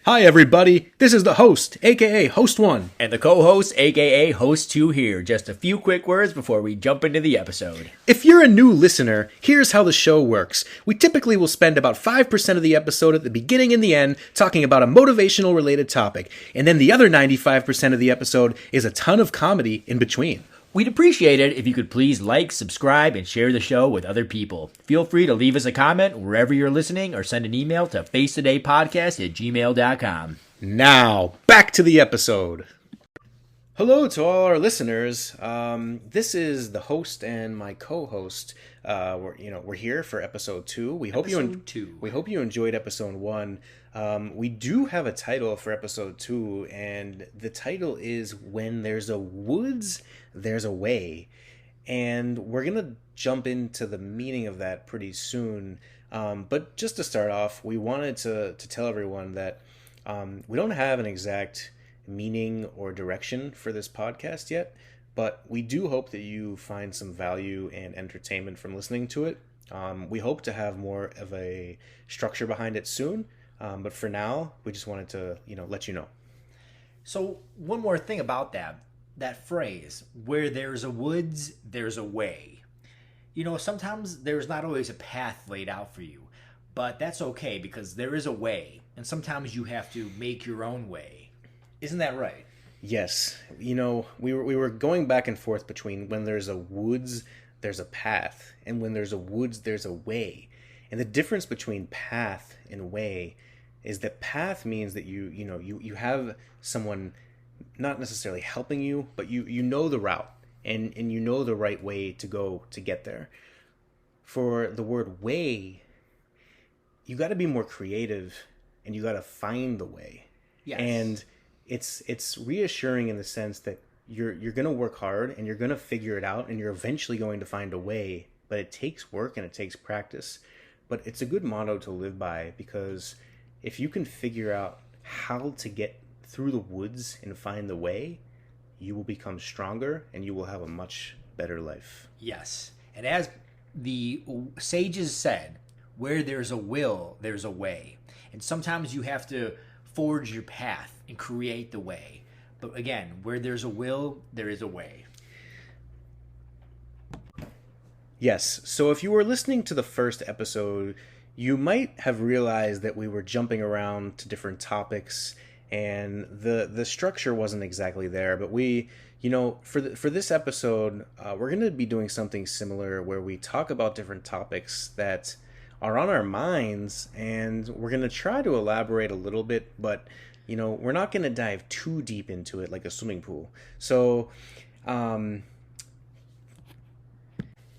Hi everybody, this is the host, aka Host 1. And the co-host, aka Host 2 here. Just a few quick words before we jump into the episode. If you're a new listener, here's how the show works. We typically will spend about 5% of the episode at the beginning and the end talking about a motivational related topic, and then the other 95% of the episode is a ton of comedy in between. We'd appreciate it if you could please like, subscribe, and share the show with other people. Feel free to leave us a comment wherever you're listening or send an email to facetodaypodcast@gmail.com. Now, back to the episode. Hello to all our listeners. This is the host and my co-host. We're here for episode 2. We hope you enjoyed episode 1. We do have a title for episode 2, and the title is "When There's a Woods, There's a Way," and we're gonna jump into the meaning of that pretty soon. But just to start off, we wanted to tell everyone that we don't have an exact meaning or direction for this podcast yet, but we do hope that you find some value and entertainment from listening to it. We hope to have more of a structure behind it soon, but for now, we just wanted to let you know. So one more thing about that phrase, where there's a woods, there's a way. Sometimes there's not always a path laid out for you, but that's okay because there is a way, and sometimes you have to make your own way. Isn't that right? Yes. We were going back and forth between when there's a woods, there's a path, and when there's a woods, there's a way. And the difference between path and way is that path means that you have someone not necessarily helping you, but you know the route and you know the right way to go to get there. For the word way, you got to be more creative and you got to find the way. Yes. And it's reassuring in the sense that you're going to work hard and you're going to figure it out and you're eventually going to find a way, but it takes work and it takes practice. But it's a good motto to live by, because if you can figure out how to get through the woods and find the way, you will become stronger and you will have a much better life. Yes. And as the sages said, where there's a will, there's a way. And sometimes you have to forge your path and create the way. But again, where there's a will, there is a way. Yes, so if you were listening to the first episode, you might have realized that we were jumping around to different topics and the structure wasn't exactly there. But we, for this episode, we're going to be doing something similar where we talk about different topics that are on our minds, and we're going to try to elaborate a little bit, but we're not going to dive too deep into it like a swimming pool. So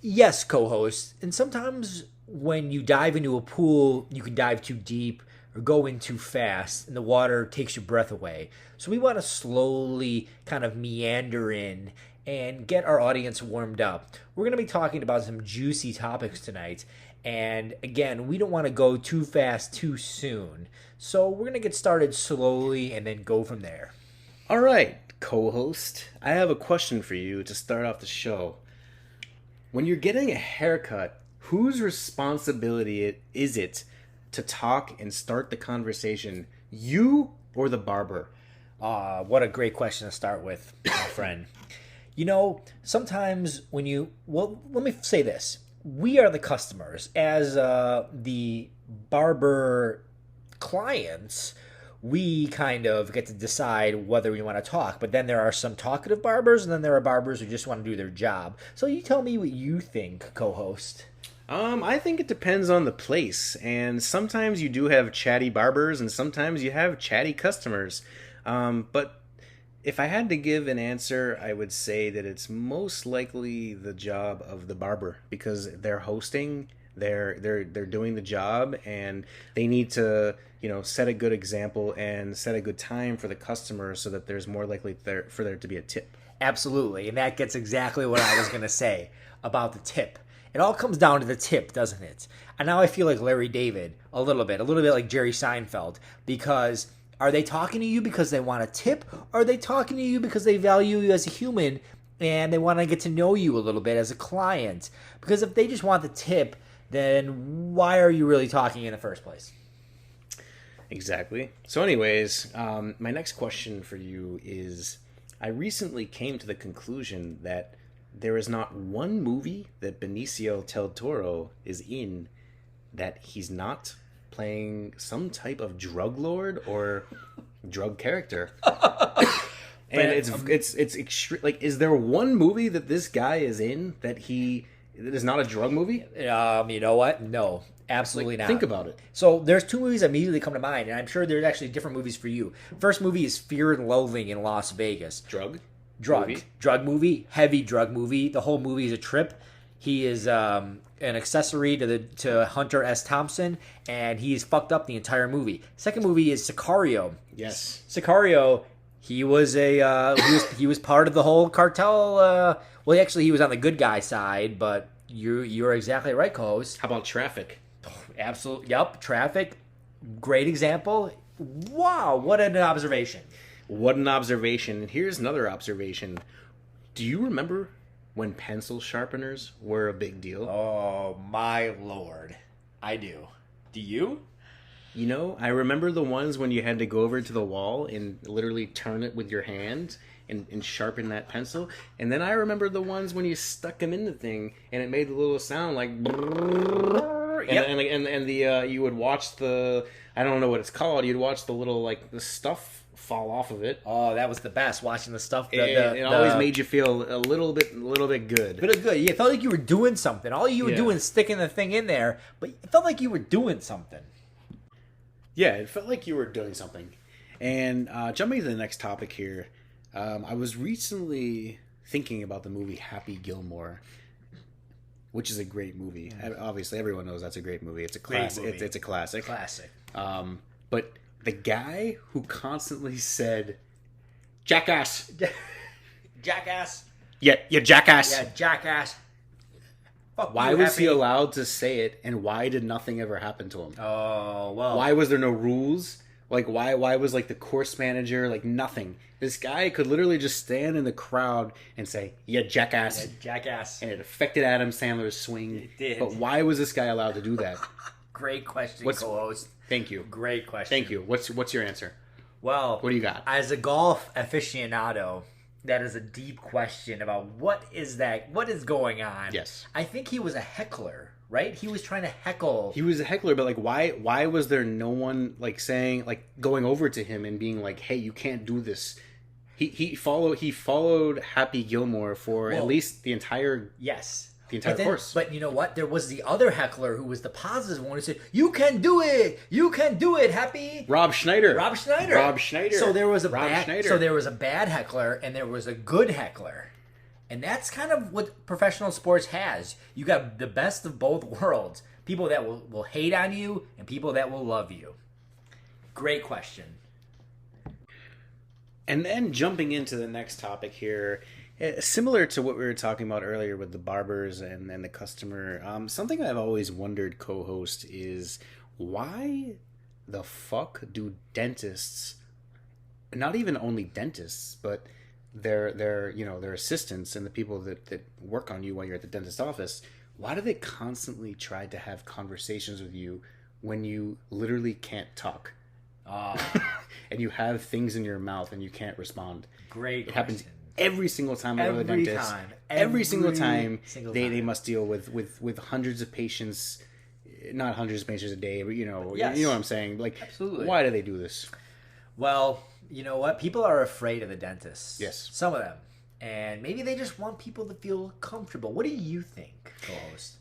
yes, co-host. And sometimes when you dive into a pool, you can dive too deep or go in too fast and the water takes your breath away. So we want to slowly kind of meander in and get our audience warmed up. We're going to be talking about some juicy topics tonight. And again, we don't want to go too fast too soon. So we're going to get started slowly and then go from there. All right, co-host, I have a question for you to start off the show. When you're getting a haircut, whose responsibility is it to talk and start the conversation, you or the barber? What a great question to start with, my friend. Sometimes let me say this. We are the customers. As the barber clients, we kind of get to decide whether we want to talk. But then there are some talkative barbers, and then there are barbers who just want to do their job. So you tell me what you think, co-host. I think it depends on the place. And sometimes you do have chatty barbers, and sometimes you have chatty customers. But if I had to give an answer, I would say that it's most likely the job of the barber, because they're hosting, they're doing the job, and they need to set a good example and set a good time for the customer so that there's more likely for there to be a tip. Absolutely, and that gets exactly what I was going to say about the tip. It all comes down to the tip, doesn't it? And now I feel like Larry David a little bit like Jerry Seinfeld, because are they talking to you because they want a tip? Or are they talking to you because they value you as a human and they want to get to know you a little bit as a client? Because if they just want the tip, then why are you really talking in the first place? Exactly. So, anyways, my next question for you is: I recently came to the conclusion that there is not one movie that Benicio del Toro is in that he's not playing some type of drug lord or drug character. And it's extreme. Like, is there one movie that this guy is in that is not a drug movie? You know what? No, absolutely not. Think about it. So there's two movies that immediately come to mind, and I'm sure there's actually different movies for you. First movie is Fear and Loathing in Las Vegas. Drug movie. Drug movie, heavy drug movie. The whole movie is a trip. He is an accessory to Hunter S. Thompson, and he's fucked up the entire movie. Second movie is Sicario. Yes, Sicario. He was he was part of the whole cartel. Well, actually, he was on the good guy side, but you're exactly right, co-host. How about Traffic? Absolutely. Yep. Traffic. Great example. Wow. What an observation. What an observation. And here's another observation. Do you remember when pencil sharpeners were a big deal? Oh, my Lord. I do. Do you? You know, I remember the ones when you had to go over to the wall and literally turn it with your hand and sharpen that pencil. And then I remember the ones when you stuck them in the thing and it made a little sound like... And you would watch I don't know what it's called, you'd watch the little, like, the stuff fall off of it. Oh, that was the best, watching the stuff. It always made you feel a little bit good. But good. Yeah, it felt like you were doing something. All you were doing is sticking the thing in there, but it felt like you were doing something. Yeah, it felt like you were doing something. And jumping to the next topic here, I was recently thinking about the movie Happy Gilmore, which is a great movie. Obviously, everyone knows that's a great movie. It's a classic. It's a classic. Classic. But the guy who constantly said, "Jackass, jackass, yeah, jackass, yeah, jackass." Why was he allowed to say it, and why did nothing ever happen to him? Oh, well. Why was there no rules? Like, why was, like, the course manager, like, nothing? This guy could literally just stand in the crowd and say, "Yeah, jackass." Yeah, jackass. And it affected Adam Sandler's swing. It did. But why was this guy allowed to do that? Great question, co-host. Thank you. Great question. Thank you. What's your answer? Well, what do you got? As a golf aficionado, that is a deep question about what is going on. Yes. I think he was a heckler, right? He was trying to heckle. He was a heckler, but like why was there no one like saying, like, going over to him and being like, "Hey, you can't do this." He followed Happy Gilmore for at least the entire course. But you know what? There was the other heckler who was the positive one who said, "You can do it! You can do it, Happy!" Rob Schneider. So there was a bad heckler and there was a good heckler. And that's kind of what professional sports has. You got the best of both worlds. People that will hate on you and people that will love you. Great question. And then jumping into the next topic here, similar to what we were talking about earlier with the barbers and the customer, something I've always wondered, co-host, is why the fuck do dentists, not even only dentists, but their assistants and the people that work on you while you're at the dentist office, why do they constantly try to have conversations with you when you literally can't talk? And you have things in your mouth and you can't respond. Great. It happens every single time I go to the dentist. Every single time they must deal with hundreds of patients, not hundreds of patients a day, but you know what I'm saying. Like, absolutely. Why do they do this? Well, you know what? People are afraid of the dentist. Yes. Some of them. And maybe they just want people to feel comfortable. What do you think, co-host?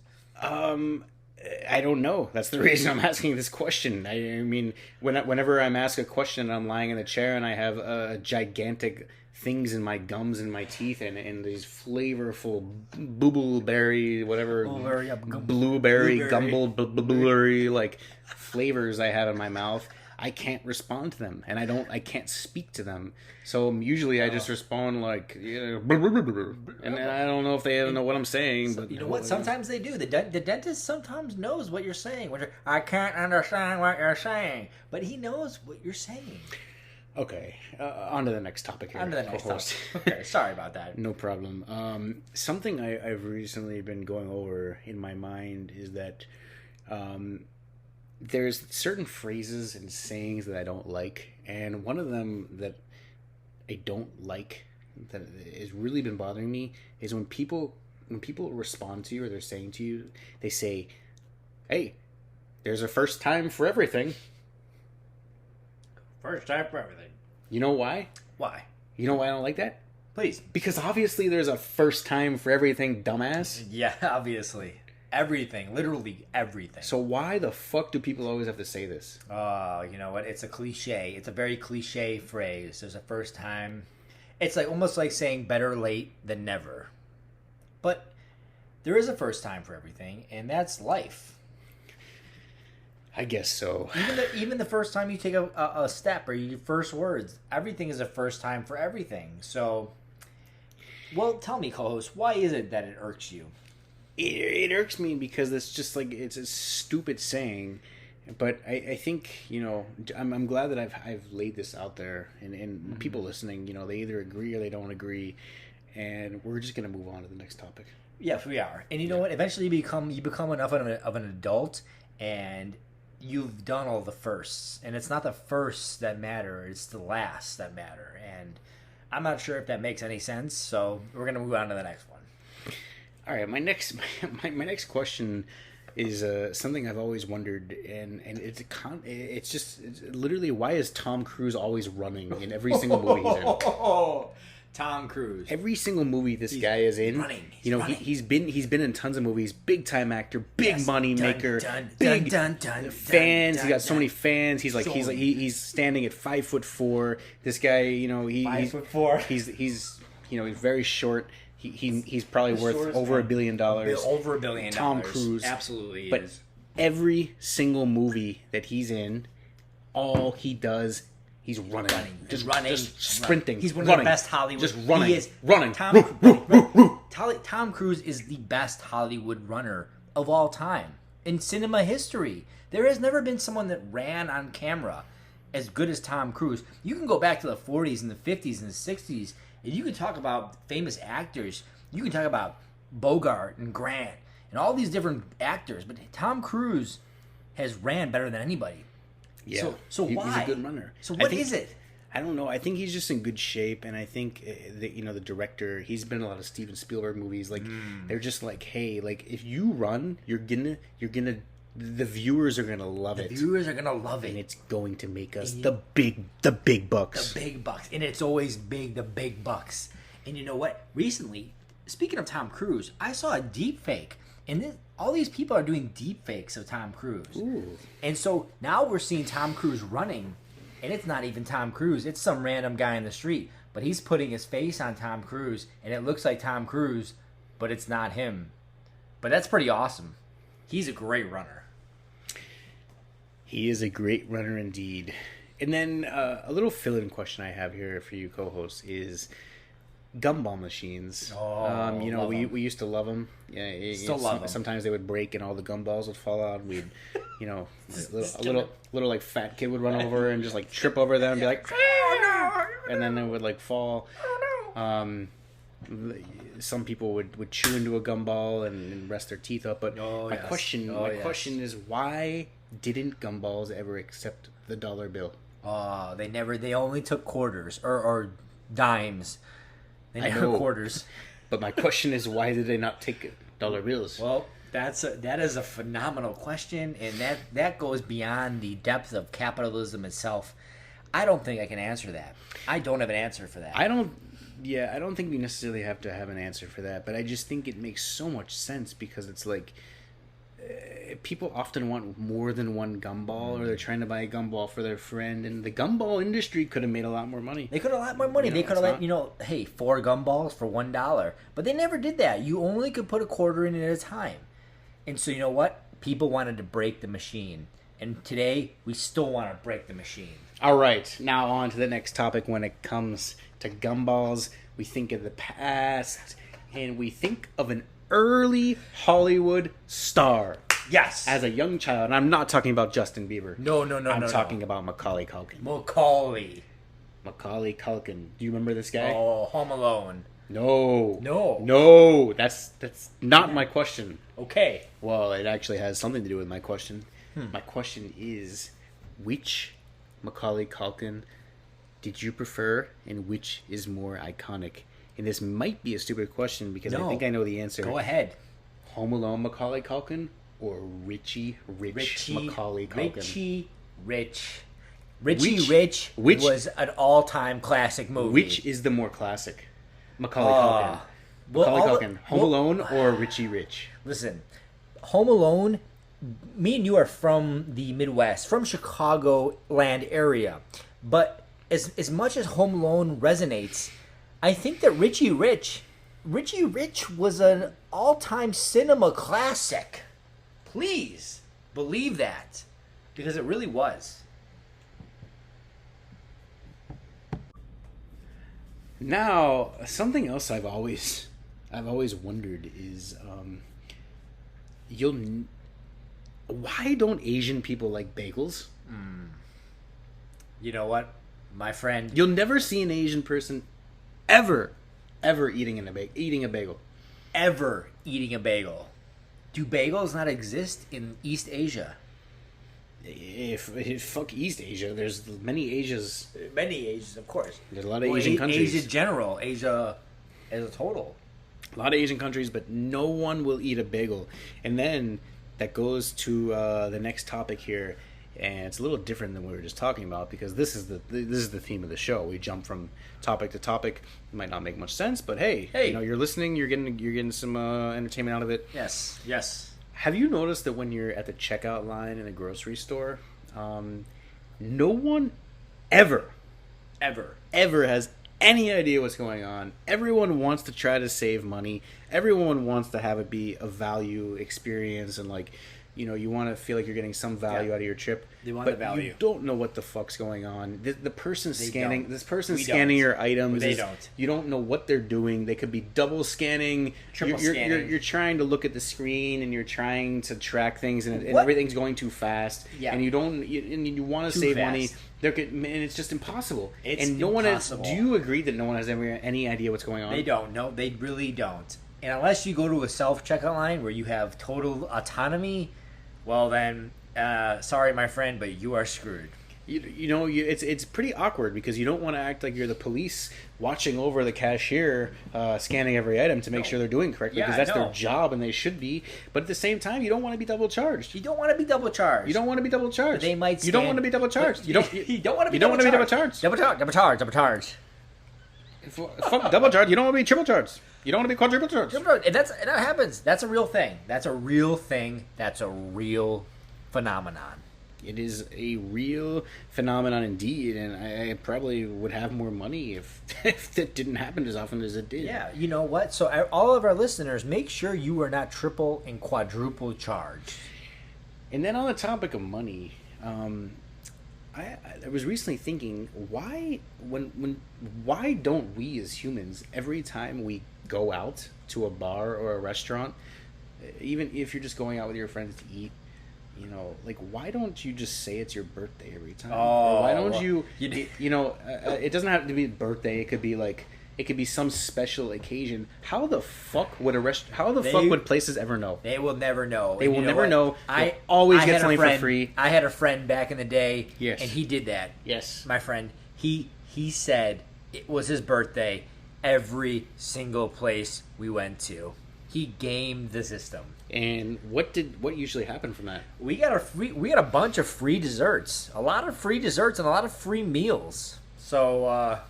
I don't know. That's the reason I'm asking this question. I mean, whenever I'm asked a question, I'm lying in a chair and I have gigantic things in my gums and my teeth and these flavorful blueberry, whatever, blueberry, gumble, blueberry, like, flavors I have in my mouth. I can't respond to them, and I can't speak to them. So usually I just respond like, and I don't know if they don't know what I'm saying. But you know what? Sometimes they do. The dentist sometimes knows what you're saying. I can't understand what you're saying, but he knows what you're saying. Okay, on to the next topic here. On to the next topic. Okay, sorry about that. No problem. Something I've recently been going over in my mind is that there's certain phrases and sayings that I don't like, and one of them that I don't like that has really been bothering me is when people respond to you or they're saying to you, they say, "Hey, there's a first time for everything." First time for everything. You know why? Why? You know why I don't like that? Please. Because obviously there's a first time for everything, dumbass. Yeah, obviously. Everything. Literally everything. So why the fuck do people always have to say this? Oh, you know what? It's a cliche. It's a very cliche phrase. There's a first time. It's like almost like saying better late than never. But there is a first time for everything, and that's life. I guess so. Even the first time you take a step or your first words, everything is a first time for everything. So, well, tell me, co-host, why is it that it irks you? It irks me because it's just like it's a stupid saying, but I think I'm glad that I've laid this out there, and people listening, they either agree or they don't agree, and we're just gonna move on to the next topic. Yes, we are, and you know what? Eventually, you become enough of an adult, and you've done all the firsts, and it's not the firsts that matter, it's the last that matter. And I'm not sure if that makes any sense, so we're going to move on to the next one. All right, my next question is something I've always wondered, and it's literally, why is Tom Cruise always running in every single movie he's in? Tom Cruise. Every single movie this guy is in, running. He's been in tons of movies. Big time actor, big money maker, big fans. He got so many fans. He's standing at 5'4". This guy, he's 5'4". He's very short. He's probably worth over $1 billion. Over $1 billion. Tom Cruise, absolutely. But every single movie that he's in, all he does. He's running. Just sprinting. He's one of the best Hollywood. Just running. He is running. Tom Cruise is the best Hollywood runner of all time in cinema history. There has never been someone that ran on camera as good as Tom Cruise. You can go back to the 40s and the 50s and the 60s, and you can talk about famous actors. You can talk about Bogart and Grant and all these different actors, but Tom Cruise has ran better than anybody. Yeah. So why? He's a good runner. So what is it? I don't know. I think he's just in good shape, and I think the director. He's been in a lot of Steven Spielberg movies. Like they're just like, hey, like if you run, you're gonna. The viewers are gonna love it. The viewers are gonna love it, and it's going to make us the big bucks. The big bucks, and it's always big. The big bucks. And you know what? Recently, speaking of Tom Cruise, I saw a deep fake. And all these people are doing deep fakes of Tom Cruise. Ooh. And so now we're seeing Tom Cruise running, and it's not even Tom Cruise. It's some random guy in the street. But he's putting his face on Tom Cruise, and it looks like Tom Cruise, but it's not him. But that's pretty awesome. He's a great runner. He is a great runner indeed. And then a little fill-in question I have here for you co-hosts is gumball machines. We used to love them. Yeah, still love them. Sometimes they would break and all the gumballs would fall out. We'd, a little like fat kid would run over and just like trip over them and be like, oh, no! And then they would like fall. Oh, no. Some people would chew into a gumball and rest their teeth up. But my question is, why didn't gumballs ever accept the dollar bill? Oh, they only took quarters or dimes. They never quarters. But my question is, why did they not take dollar bills? Well, that is a phenomenal question, and that goes beyond the depth of capitalism itself. I don't think I can answer that. I don't have an answer for that. I don't think we necessarily have to have an answer for that, but I just think it makes so much sense because it's like people often want more than one gumball, or they're trying to buy a gumball for their friend, and the gumball industry could have made a lot more money. They could have a lot more money. They could have hey, 4 gumballs for $1. But they never did that. You only could put a quarter in at a time. And so you know what? People wanted to break the machine. And today, we still want to break the machine. All right. Now on to the next topic. When it comes to gumballs, we think of the past, and we think of an early Hollywood star. Yes. As a young child. And I'm not talking about Justin Bieber. No. I'm talking about Macaulay Culkin. Macaulay Culkin. Do you remember this guy? Oh, Home Alone. No. That's not my question. Okay. Well, it actually has something to do with my question. My question is, which Macaulay Culkin did you prefer, and which is more iconic? And this might be a stupid question because I think I know the answer. Go ahead. Home Alone Macaulay Culkin or Richie Rich Macaulay Culkin? Richie Rich was an all-time classic movie. Which is the more classic? Macaulay Culkin. Culkin. Home Alone or Richie Rich? Listen, Home Alone, me and you are from the Midwest, from Chicagoland area. But as much as Home Alone resonates, I think that Richie Rich was an all-time cinema classic. Please believe that, because it really was. Now, something else I've always wondered is, why don't Asian people like bagels? You know what, my friend? You'll never see an Asian person ever eating a bagel. Ever eating a bagel. Do bagels not exist in East Asia? If fuck East Asia, there's many Asias. Many Asians, of course. There's a lot of Asian countries. Asia general, Asia as a total. A lot of Asian countries, but no one will eat a bagel. And then that goes to the next topic here, and it's a little different than what we were just talking about because this is the theme of the show. We jump from topic to topic. It might not make much sense, but hey, you're listening. You're getting some entertainment out of it. Yes. Have you noticed that when you're at the checkout line in a grocery store, no one ever has any idea what's going on? Everyone wants to try to save money. Everyone wants to have it be a value experience and you want to feel like you're getting some value out of your trip. They want but the value. You don't know what the fuck's going on. The person scanning don't. Your items. They don't. You don't know what they're doing. They could be double scanning. Triple scanning. You're trying to look at the screen and you're trying to track things and everything's going too fast. Yeah. And you want to save money. And it's just impossible. Impossible. Do you agree that no one has any idea what's going on? They don't. No, they really don't. And unless you go to a self-checkout line where you have total autonomy, well then, sorry my friend, but you are screwed. It's pretty awkward because you don't want to act like you're the police watching over the cashier, scanning every item to make sure they're doing correctly because that's their job and they should be. But at the same time, you don't want to be double charged. You don't want to be double charged. They might. You don't want to be double charged. You don't want to be double charged. Double charged. Fuck double charged. You don't want to be triple charged. You don't want to be quadruple charged. And that happens. That's a real thing. That's a real phenomenon. It is a real phenomenon indeed, and I probably would have more money if that didn't happen as often as it did. Yeah, you know what? So all of our listeners, make sure you are not triple and quadruple charged. And then on the topic of money, I was recently thinking, why don't we as humans, every time we go out to a bar or a restaurant, even if you're just going out with your friends to eat, why don't you just say it's your birthday every time? Or why don't it doesn't have to be birthday. It could be some special occasion. How the fuck would places ever know? They will never know. They will never know. They'll always get something for free. I had a friend back in the day, yes, and he did that. Yes, my friend. He said it was his birthday every single place we went to. He gamed the system. And what usually happened from that? We got a bunch of free desserts, a lot of free desserts, and a lot of free meals. So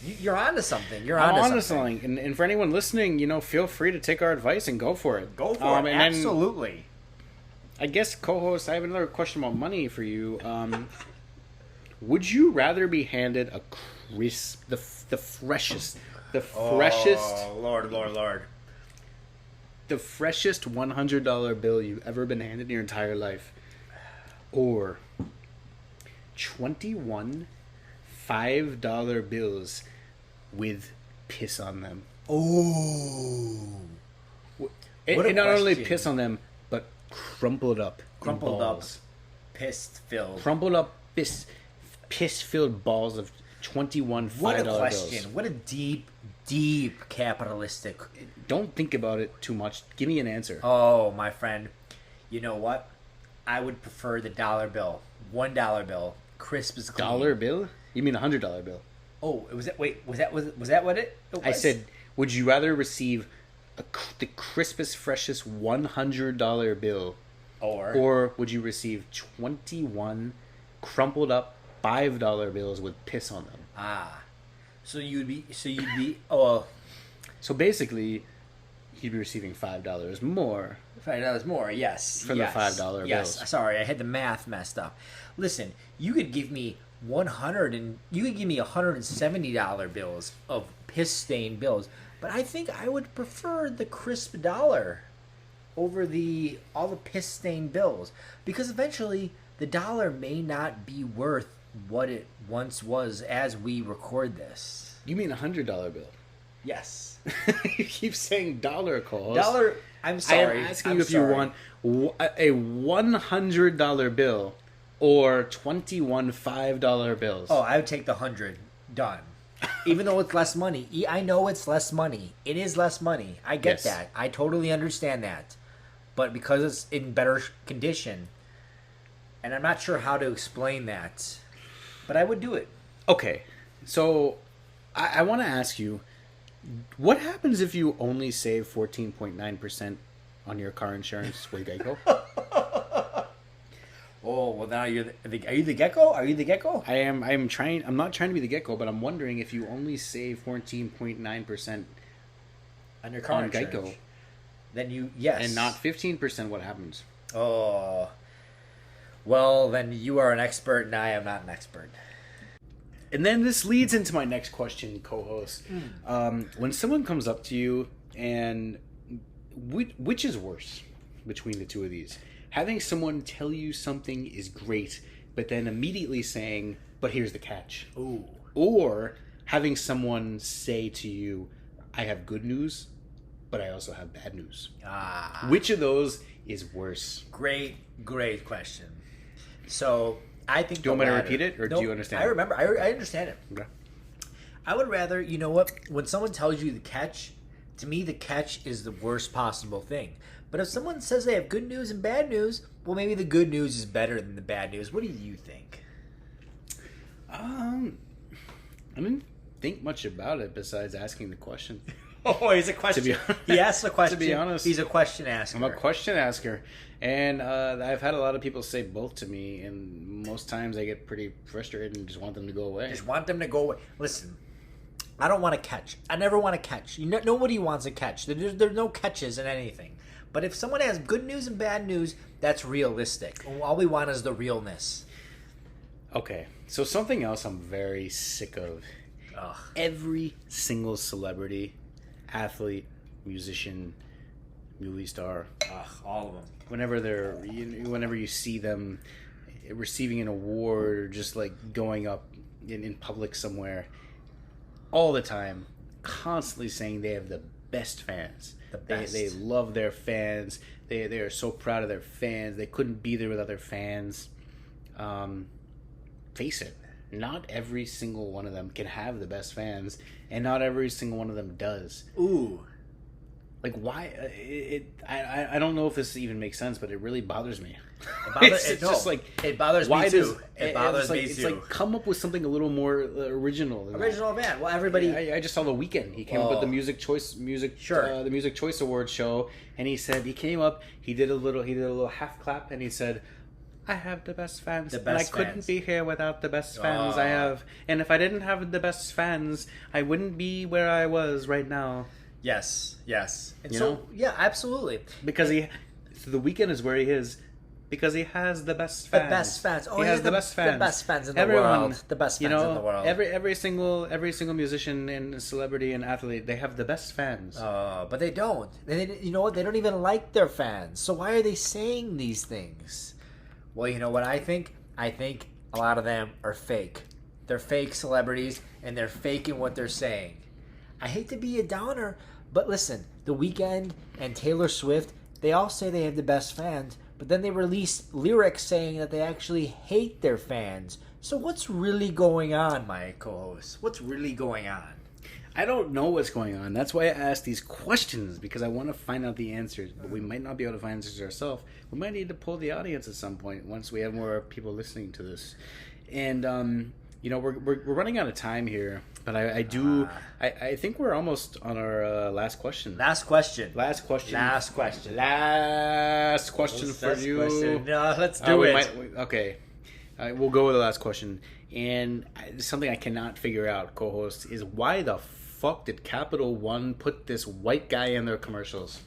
you're onto something. I'm onto something. And for anyone listening, feel free to take our advice and go for it. Go for it. Absolutely. Then, I guess, co-host, I have another question about money for you. Would you rather be handed a crisp, the freshest? Oh, Lord. The freshest $100 bill you've ever been handed in your entire life, or 21 $5 bills with piss on them? Oh, and not only piss on them, but crumpled up, piss-filled, crumpled up piss-filled balls of 21 $5 bills. What a question! What a deep capitalistic. Don't think about it too much. Give me an answer. Oh, my friend. You know what? I would prefer the dollar bill. $1 bill, crisp as clean. Dollar bill? You mean $100 bill? Oh, was that? Wait, was that what it was? I said, would you rather receive the crispest, freshest $100 bill, or would you receive 21 crumpled up $5 bills with piss on them? So you'd be oh. So basically, you'd be receiving $5 more. $5 more, yes. For the $5 bills. Yes, sorry, I had the math messed up. Listen, you could give me $170 bills of piss stained bills, but I think I would prefer the crisp dollar over all the piss stained bills, because eventually the dollar may not be worth what it once was as we record this. You mean $100 bill? Yes. You keep saying dollar, calls. Dollar. I'm sorry. I am asking you if you want a $100 bill or 21 $5 bills. Oh, I would take the 100. Done. Even though it's less money. I know it's less money. It is less money. I get that. I totally understand that. But because it's in better condition, and I'm not sure how to explain that, but I would do it. Okay. So I want to ask you, what happens if you only save 14.9% on your car insurance with Geico? Oh, well, now are you the gecko? Are you the gecko? I'm not trying to be the gecko, but I'm wondering if you only save 14.9% on your car insurance, Geico, then yes. And not 15%, what happens? Oh. Well, then you are an expert and I am not an expert. And then this leads into my next question, co-host. When someone comes up to you, and which is worse between the two of these? Having someone tell you something is great, but then immediately saying, but here's the catch. Ooh. Or having someone say to you, I have good news, but I also have bad news. Which of those is worse? Great question. So I think. Do you want me to repeat it, or do you understand? I remember. I understand it. Okay. I would rather, you know what? When someone tells you the catch, to me the catch is the worst possible thing. But if someone says they have good news and bad news, well, maybe the good news is better than the bad news. What do you think? I didn't think much about it besides asking the question. Oh, he's a question. He asks a question. To be honest, he's a question asker. I'm a question asker, and I've had a lot of people say both to me, and most times I get pretty frustrated and just want them to go away. Just want them to go away. Listen, I don't want to catch. I never want to catch. Nobody wants a catch. There's no catches in anything. But if someone has good news and bad news, that's realistic. All we want is the realness. Okay, so something else I'm very sick of. Ugh. Every single celebrity, athlete, musician, movie star, all of them. Whenever you see them receiving an award or just like going up in public somewhere, all the time, constantly saying they have the best fans. The best. They love their fans. They are so proud of their fans. They couldn't be there without their fans. Face it, not every single one of them can have the best fans, and not every single one of them does. Ooh. Like, why? I don't know if this even makes sense, but it really bothers me. It bothers me too. It bothers me too. It's like, come up with something a little more original. Original band. Well, everybody. I just saw The Weeknd. He came up with the the Music Choice Award show, and he said he came up. He did a little half clap, and he said, I have the best fans. And I couldn't be here without the best fans I have. And if I didn't have the best fans, I wouldn't be where I was right now. Yes. And You know? yeah, absolutely. Because The Weeknd is where he is because he has the best fans. The best fans. Oh, he has the best fans. The best fans in the world. The best fans in the world. Every single musician and celebrity and athlete, they have the best fans. But they don't. You know what? They don't even like their fans. So why are they saying these things? Well, you know what I think? I think a lot of them are fake. They're fake celebrities, and they're faking what they're saying. I hate to be a downer, but listen, The Weeknd and Taylor Swift, they all say they have the best fans, but then they release lyrics saying that they actually hate their fans. So what's really going on, my co-host? What's really going on? I don't know what's going on. That's why I ask these questions, because I want to find out the answers. But we might not be able to find answers ourselves. We might need to pull the audience at some point once we have more people listening to this. And we're running out of time here. But I think we're almost on our last question. Last question. Last question. Last question. Last question for you. Question. No, let's do it. Okay. We'll go with the last question. And something I cannot figure out, co-host, is why the fuck did Capital One put this white guy in their commercials?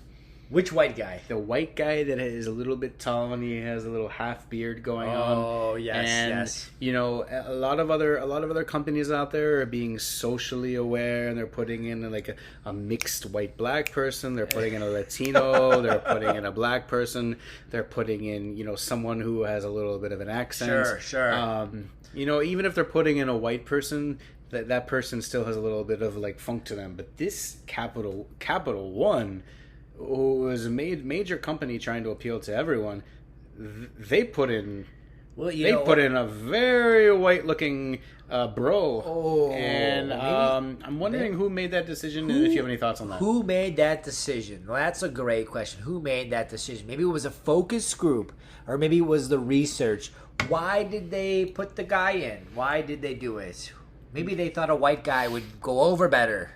Which white guy? The white guy that is a little bit tall and he has a little half beard going on. Oh, yes, and, yes. A lot of other companies out there are being socially aware, and they're putting in like a mixed white black person. They're putting in a Latino. They're putting in a black person. They're putting in someone who has a little bit of an accent. Sure. Even if they're putting in a white person, that person still has a little bit of like funk to them. But this Capital One, who was a major company trying to appeal to everyone, they put in in a very white looking bro. Oh, and I'm wondering who made that decision, and if you have any thoughts on that. Who made that decision? Well, that's a great question. Who made that decision? Maybe it was a focus group, or maybe it was the research. Why did they put the guy in? Why did they do it? Maybe they thought a white guy would go over better.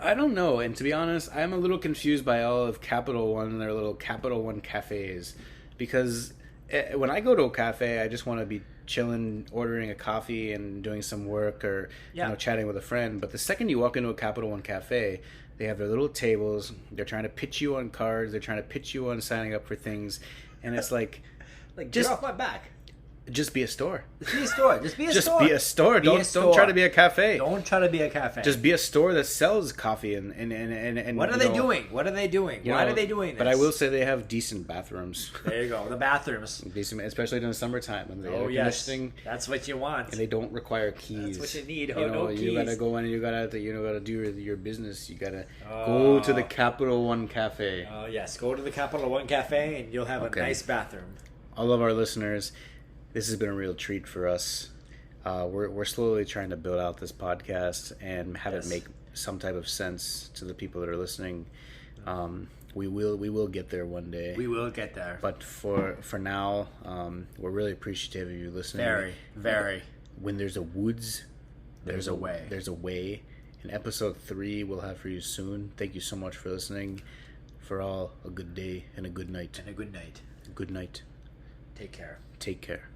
I don't know, and to be honest, I'm a little confused by all of Capital One and their little Capital One cafes, because when I go to a cafe, I just want to be chilling, ordering a coffee and doing some work, or chatting with a friend. But the second you walk into a Capital One cafe, they have their little tables. They're trying to pitch you on cards. They're trying to pitch you on signing up for things, and it's like get off my back. Just be a store. Just be a store. Just be a store. Just be a store. Don't try to be a cafe. Don't try to be a cafe. Just be a store that sells coffee and what are they doing? What are they doing? Why are they doing this? But I will say they have decent bathrooms. There you go. The bathrooms. Decent, especially in the summertime when they air conditioning. That's what you want. And they don't require keys. That's what you need. No keys. You gotta go in and you gotta do your business. You gotta go to the Capital One cafe. Oh yes, go to the Capital One cafe and you'll have a nice bathroom. All of our listeners, this has been a real treat for us. We're slowly trying to build out this podcast and have it make some type of sense to the people that are listening. We will get there one day. We will get there. But for now, we're really appreciative of you listening. Very, very. When there's a woods, there's a way. There's a way. In episode 3, we'll have for you soon. Thank you so much for listening. For all, a good day and a good night. And a good night. Good night. Take care. Take care.